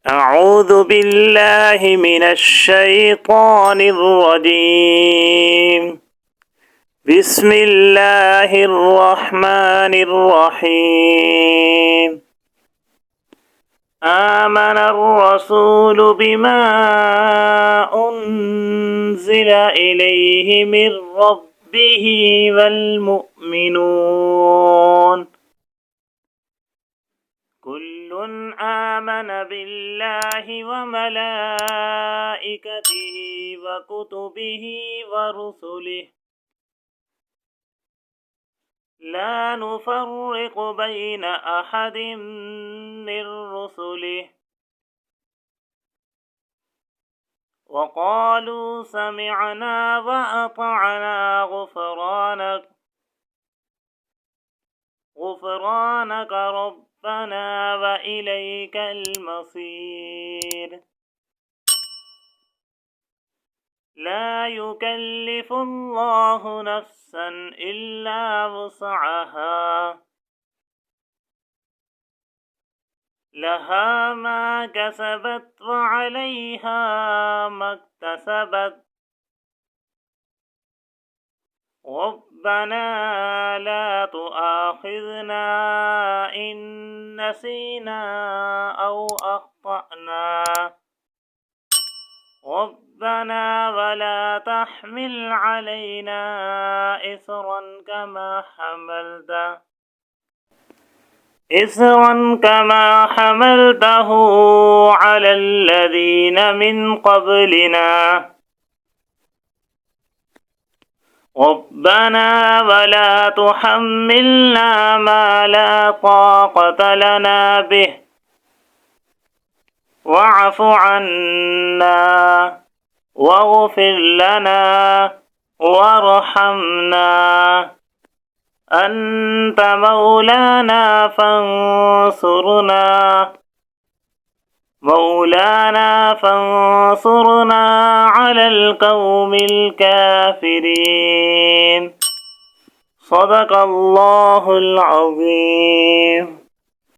أعوذ بالله من الشيطان الرجيم. بسم الله الرحمن الرحيم. آمن الرسول بما أنزل إليه من ربه والمؤمنون كل آمن بالله وملائكته وكتبه ورسله لا نفرق بين أحد من رسله وقالوا سمعنا وأطعنا غفرانك ربنا وإليك المصير. لا يكلف الله نفسا إلا وسعها لها ما كسبت وعليها ما اكتسبت ربنا لا تؤاخذنا إن نسينا أو أخطأنا ربنا ولا تحمل علينا إصرا كما حملته على الذين من قبلنا ربنا ولا تحملنا ما لا طاقة لنا به واعف عنا واغفر لنا وارحمنا أنت مولانا فانصرنا على القوم الكافرين. صدق الله العظيم.